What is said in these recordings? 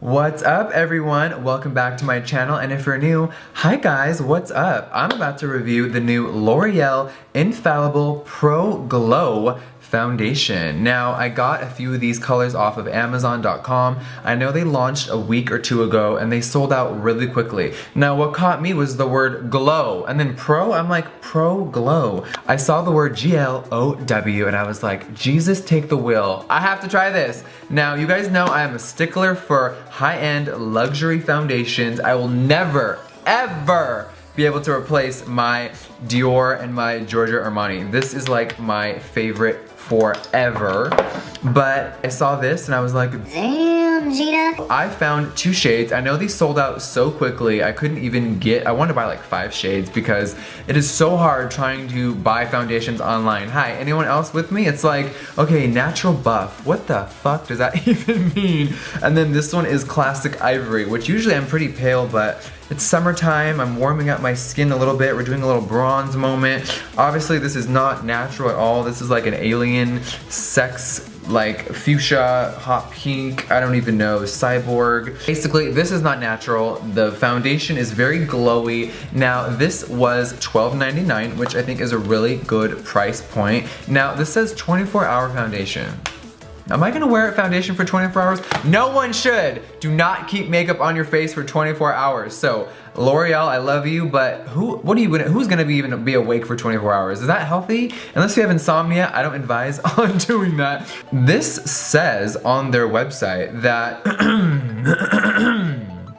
What's up everyone? Welcome back to my channel, and if you're new, hi guys, what's up? I'm about to review the new L'Oreal Infallible Pro Glow foundation. Now, I got a few of these colors off of Amazon.com. I know they launched a week or two ago and they sold out really quickly. Now, what caught me was the word glow, and then pro, I'm like, Pro Glow. I saw the word G-L-O-W and I was like, Jesus, take the wheel. I have to try this. Now, you guys know I am a stickler for high-end luxury foundations. I will never, ever be able to replace my Dior and my Giorgio Armani. This is like my favorite forever. But I saw this and I was like, damn, Gina. I found two shades. I know these sold out so quickly. I couldn't even get, I wanted to buy like 5 shades because it is so hard trying to buy foundations online. Hi, anyone else with me? It's like, okay, natural buff. What the fuck does that even mean? And then this one is classic ivory, which usually I'm pretty pale, but it's summertime. I'm warming up my skin a little bit. We're doing a little bronze moment. Obviously, this is not natural at all. This is like an alien sex, like fuchsia, hot pink, I don't even know, cyborg. Basically, this is not natural. The foundation is very glowy. Now, this was $12.99, which I think is a really good price point. Now, this says 24-hour foundation. Am I gonna wear a foundation for 24 hours? No one should! Do not keep makeup on your face for 24 hours. So, L'Oreal, I love you, but who's gonna even be awake for 24 hours? Is that healthy? Unless you have insomnia, I don't advise on doing that. This says on their website that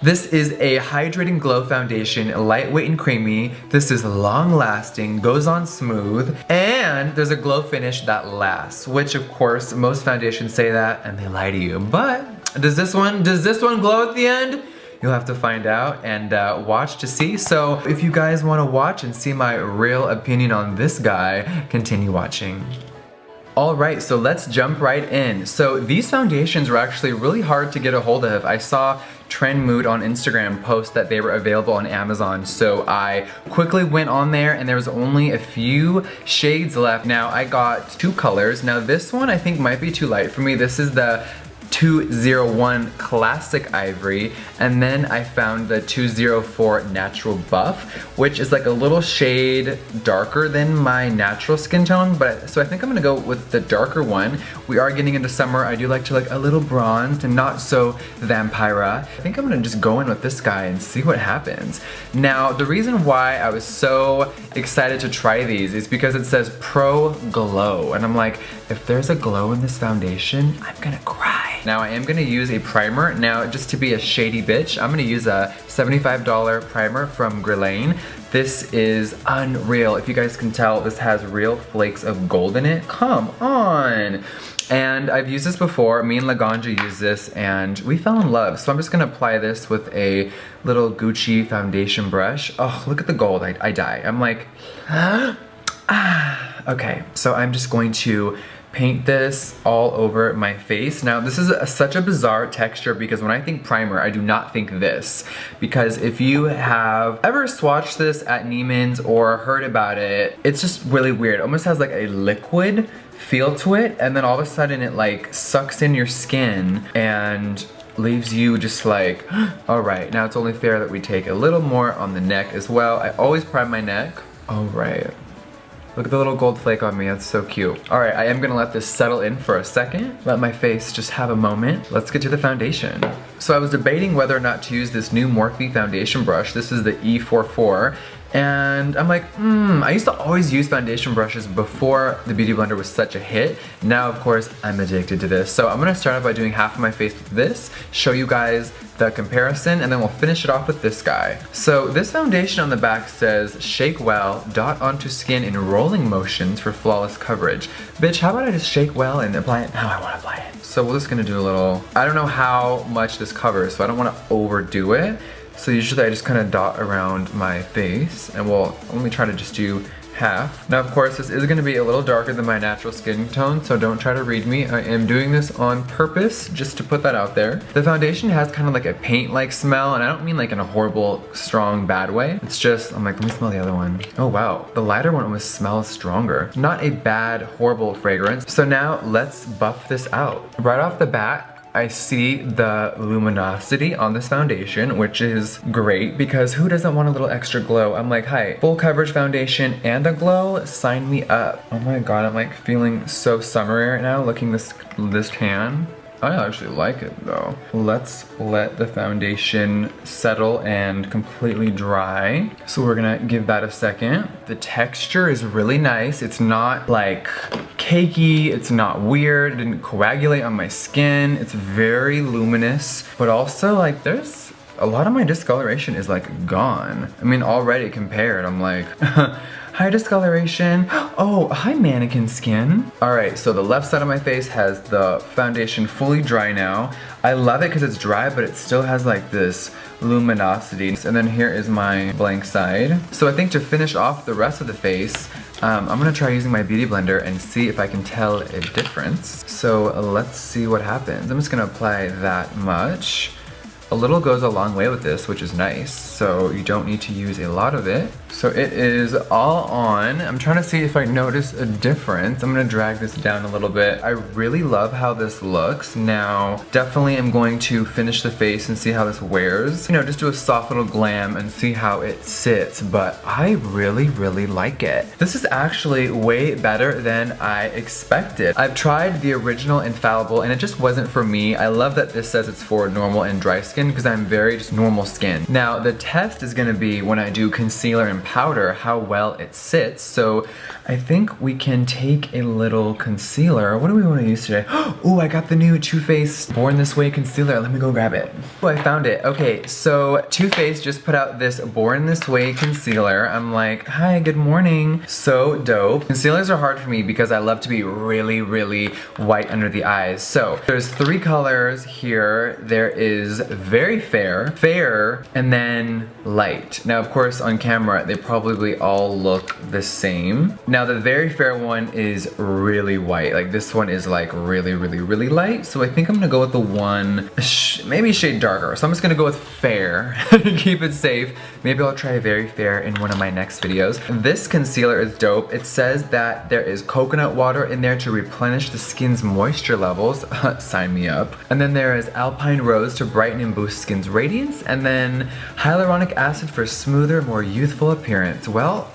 this is a hydrating glow foundation, lightweight and creamy. This is long lasting, goes on smooth, and there's a glow finish that lasts, which of course most foundations say that and they lie to you. But does this one glow at the end? You'll have to find out and watch to see. So if you guys want to watch and see my real opinion on this guy, continue watching. Alright, so let's jump right in. So these foundations were actually really hard to get a hold of. I saw Trend Mood on Instagram post that they were available on Amazon, so I quickly went on there and there was only a few shades left. Now I got 2 colors. Now this one I think might be too light for me. This is the 201 Classic Ivory, and then I found the 204 Natural Buff, which is like a little shade darker than my natural skin tone, so I think I'm gonna go with the darker one. We are getting into summer. I do like to look a little bronzed and not so vampira. I think I'm gonna just go in with this guy and see what happens. Now, the reason why I was so excited to try these is because it says Pro Glow, and I'm like, if there's a glow in this foundation, I'm gonna cry. Now I am gonna use a primer. Now, just to be a shady bitch, I'm gonna use a $75 primer from Guerlain. This is unreal. If you guys can tell, this has real flakes of gold in it. Come on. And I've used this before. Me and Laganja used this and we fell in love. So I'm just gonna apply this with a little Gucci foundation brush. Oh, look at the gold, I die. I'm like, okay, so I'm just going to paint this all over my face. Now this is such a bizarre texture because when I think primer, I do not think this. Because if you have ever swatched this at Neiman's or heard about it, it's just really weird. It almost has like a liquid feel to it, and then all of a sudden it like sucks in your skin and leaves you just like, all right, now it's only fair that we take a little more on the neck as well. I always prime my neck. All right. Look at the little gold flake on me, that's so cute. All right, I am gonna let this settle in for a second. Let my face just have a moment. Let's get to the foundation. So I was debating whether or not to use this new Morphe foundation brush. This is the E44. And I'm like, I used to always use foundation brushes before the Beauty Blender was such a hit. Now, of course, I'm addicted to this. So I'm gonna start off by doing half of my face with this, show you guys the comparison, and then we'll finish it off with this guy. So this foundation on the back says, shake well, dot onto skin in rolling motions for flawless coverage. Bitch, how about I just shake well and apply it how I wanna apply it? So we're just gonna do a little, I don't know how much this covers, so I don't wanna overdo it. So usually I just kind of dot around my face, and we'll only try to just do half. Now of course this is going to be a little darker than my natural skin tone, so don't try to read me. I am doing this on purpose, just to put that out there. The foundation has kind of like a paint-like smell, and I don't mean like in a horrible, strong, bad way. It's just, I'm like, let me smell the other one. Oh wow, the lighter one almost smells stronger. Not a bad, horrible fragrance. So now let's buff this out. Right off the bat, I see the luminosity on this foundation, which is great because who doesn't want a little extra glow? I'm like, hi, full coverage foundation and a glow, sign me up. Oh my god, I'm like feeling so summery right now, looking this tan. I actually like it though. Let's let the foundation settle and completely dry. So we're gonna give that a second. The texture is really nice. It's not like cakey, it's not weird, it didn't coagulate on my skin. It's very luminous, but also like there's a lot of my discoloration is like gone. I mean, already compared, I'm like, hi discoloration. Oh, hi mannequin skin. All right, so the left side of my face has the foundation fully dry now. I love it because it's dry, but it still has like this luminosity. And then here is my blank side. So I think to finish off the rest of the face, I'm gonna try using my beauty blender and see if I can tell a difference. So let's see what happens. I'm just gonna apply that much. A little goes a long way with this, which is nice. So you don't need to use a lot of it. So it is all on. I'm trying to see if I notice a difference. I'm gonna drag this down a little bit. I really love how this looks. Now, definitely am going to finish the face and see how this wears. You know, just do a soft little glam and see how it sits, but I really, really like it. This is actually way better than I expected. I've tried the original Infallible and it just wasn't for me. I love that this says it's for normal and dry skin because I'm very just normal skin. Now, the test is gonna be when I do concealer and powder, how well it sits. So I think we can take a little concealer. What do we want to use today? Oh, I got the new Too Faced Born This Way concealer. Let me go grab it. Oh, I found it. Okay, so Too Faced just put out this Born This Way concealer. I'm like, hi, good morning. So dope. Concealers are hard for me because I love to be really, really white under the eyes. So there's 3 colors here. There is very fair, fair, and then light. Now, of course, on camera, they probably all look the same. Now, the very fair one is really white. Like this one is like really, really, really light. So I think I'm gonna go with the one, maybe a shade darker. So I'm just gonna go with fair to keep it safe. Maybe I'll try very fair in one of my next videos. This concealer is dope. It says that there is coconut water in there to replenish the skin's moisture levels. Sign me up. And then there is alpine rose to brighten and boost skin's radiance. And then hyaluronic acid for smoother, more youthful appearance. Well,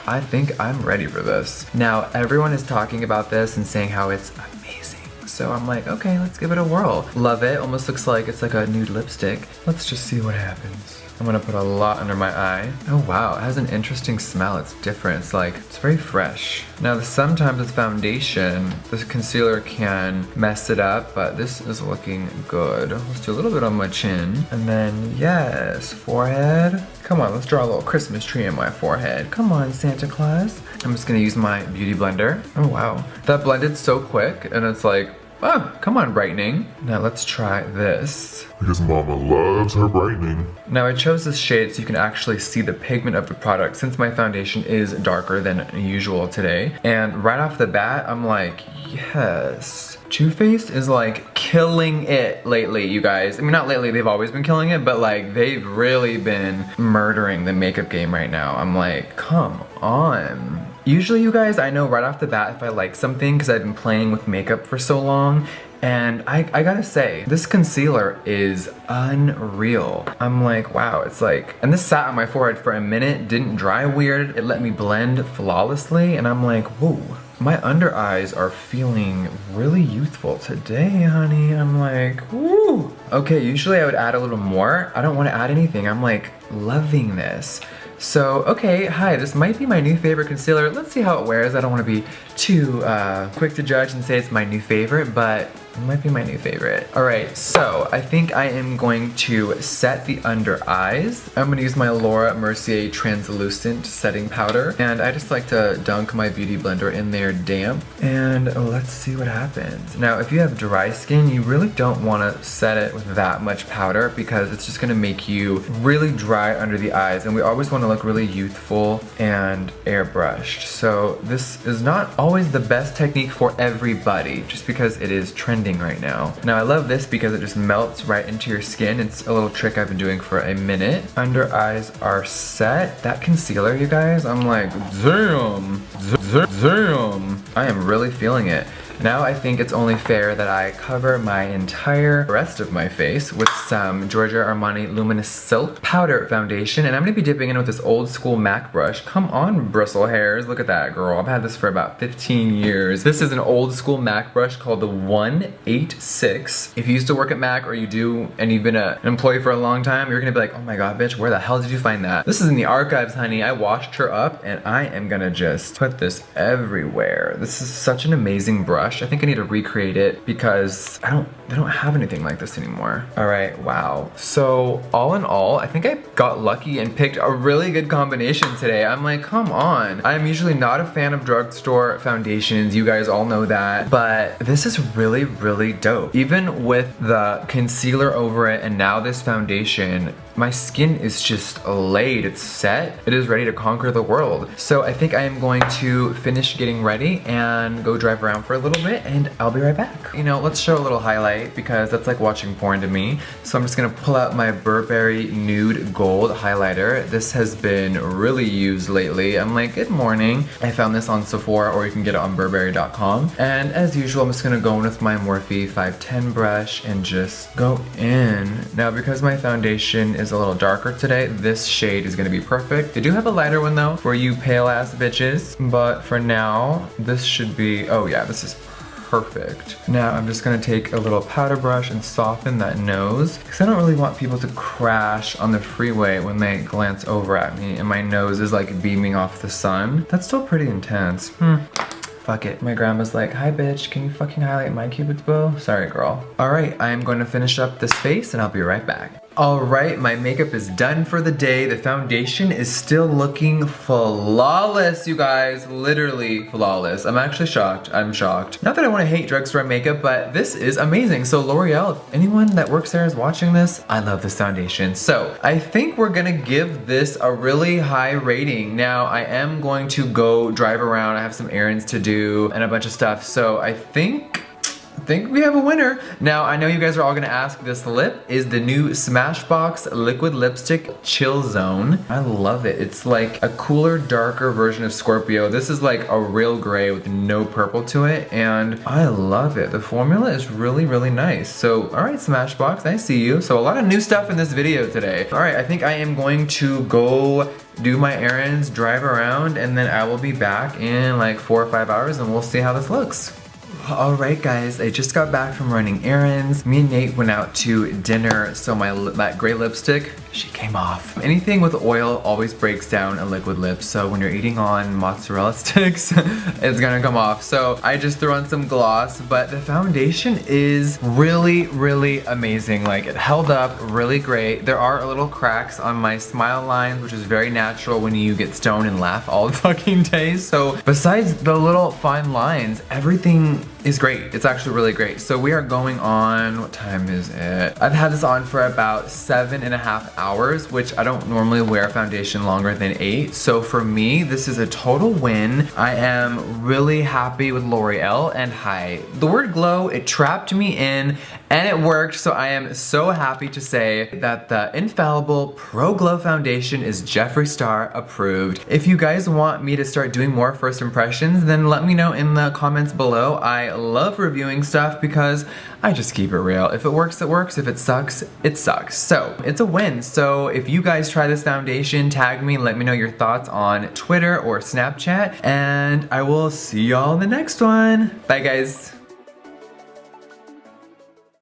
I think I'm ready for this. Now, everyone is talking about this and saying how it's amazing. So I'm like, okay, let's give it a whirl. Love it. Almost looks like it's like a nude lipstick. Let's just see what happens. I'm gonna put a lot under my eye. Oh wow, it has an interesting smell. It's different. It's like, it's very fresh. Now, sometimes with foundation, this concealer can mess it up, but this is looking good. Let's do a little bit on my chin. And then, yes, forehead. Come on, let's draw a little Christmas tree in my forehead. Come on, Santa Claus. I'm just gonna use my beauty blender. Oh wow, that blended so quick, and it's like, oh, come on, brightening. Now let's try this. Because Mama loves her brightening. Now I chose this shade so you can actually see the pigment of the product since my foundation is darker than usual today. And right off the bat, I'm like, yes. Too Faced is like killing it lately, you guys. I mean, not lately, they've always been killing it, but like they've really been murdering the makeup game right now. I'm like, come on. Usually, you guys, I know right off the bat if I like something because I've been playing with makeup for so long. And I gotta say, this concealer is unreal. I'm like, wow, it's like, and this sat on my forehead for a minute, didn't dry weird. It let me blend flawlessly. And I'm like, whoa, my under eyes are feeling really youthful today, honey. I'm like, woo. Okay, usually I would add a little more. I don't wanna add anything. I'm like, loving this. So, okay, hi, this might be my new favorite concealer. Let's see how it wears. I don't want to be too quick to judge and say it's my new favorite, but it might be my new favorite. All right, so I think I am going to set the under eyes. I'm gonna use my Laura Mercier Translucent Setting Powder, and I just like to dunk my beauty blender in there damp, and let's see what happens. Now, if you have dry skin, you really don't wanna set it with that much powder because it's just gonna make you really dry under the eyes, and we always wanna look really youthful and airbrushed. So this is not always the best technique for everybody, just because it is trending right now. Now I love this because it just melts right into your skin. It's a little trick I've been doing for a minute. Under eyes are set. That concealer, you guys, I'm like, damn. I am really feeling it. Now I think it's only fair that I cover my entire rest of my face with some Giorgio Armani Luminous Silk Powder Foundation, and I'm gonna be dipping in with this old school MAC brush. Come on, bristle hairs, look at that, girl. I've had this for about 15 years. This is an old school MAC brush called the 186. If you used to work at MAC or you do and you've been an employee for a long time, you're gonna be like, oh my god, bitch, where the hell did you find that? This is in the archives, honey. I washed her up and I am gonna just put this everywhere. This is such an amazing brush. I think I need to recreate it because they don't have anything like this anymore. All right, wow. So all in all, I think I got lucky and picked a really good combination today. I'm like, come on. I'm usually not a fan of drugstore foundations. You guys all know that, but this is really, really dope. Even with the concealer over it and now this foundation, my skin is just laid, it's set. It is ready to conquer the world. So I think I am going to finish getting ready and go drive around for a little bit and I'll be right back. You know, let's show a little highlight because that's like watching porn to me. So I'm just gonna pull out my Burberry Nude Gold highlighter. This has been really used lately. I'm like, good morning. I found this on Sephora or you can get it on Burberry.com. And as usual, I'm just gonna go in with my Morphe 510 brush and just go in. Now because my foundation is a little darker today, this shade is gonna be perfect. They do have a lighter one though for you pale ass bitches, but for now, this should be, oh yeah, this is perfect. Now I'm just gonna take a little powder brush and soften that nose because I don't really want people to crash on the freeway when they glance over at me and my nose is like beaming off the sun. That's still pretty intense. Fuck it. My grandma's like, hi bitch, can you fucking highlight my cupid's bow? Sorry girl. All right, I am going to finish up this face and I'll be right back. All right, my makeup is done for the day. The foundation is still looking flawless, you guys. Literally flawless. I'm actually shocked. I'm shocked. Not that I want to hate drugstore makeup, but this is amazing. So L'Oreal, if anyone that works there is watching this, I love this foundation. So I think we're gonna give this a really high rating. Now I am going to go drive around. I have some errands to do and a bunch of stuff. So I think we have a winner. Now, I know you guys are all gonna ask, this lip is the new Smashbox Liquid Lipstick Chill Zone. I love it. It's like a cooler, darker version of Scorpio. This is like a real gray with no purple to it, and I love it. The formula is really, really nice. So, all right, Smashbox, I see you. So a lot of new stuff in this video today. All right, I think I am going to go do my errands, drive around, and then I will be back in like 4 or 5 hours and we'll see how this looks. Alright guys, I just got back from running errands. Me and Nate went out to dinner, so that gray lipstick, she came off. Anything with oil always breaks down a liquid lip, so when you're eating on mozzarella sticks, it's gonna come off. So I just threw on some gloss, but the foundation is really, really amazing. Like, it held up really great. There are little cracks on my smile lines, which is very natural when you get stoned and laugh all the fucking day. So besides the little fine lines, everything is great. It's actually really great. So we are going on, what time is it? I've had this on for about 7.5 hours, which I don't normally wear foundation longer than 8. So for me, this is a total win. I am really happy with L'Oreal and HIIIII. The word glow, it trapped me in and it worked. So I am so happy to say that the Infallible Pro Glow Foundation is Jeffreestar approved. If you guys want me to start doing more first impressions, then let me know in the comments below. I love reviewing stuff because I just keep it real. If it works, it works. If it sucks, it sucks. So it's a win. So if you guys try this foundation, tag me, let me know your thoughts on Twitter or Snapchat, and I will see y'all in the next one. Bye guys.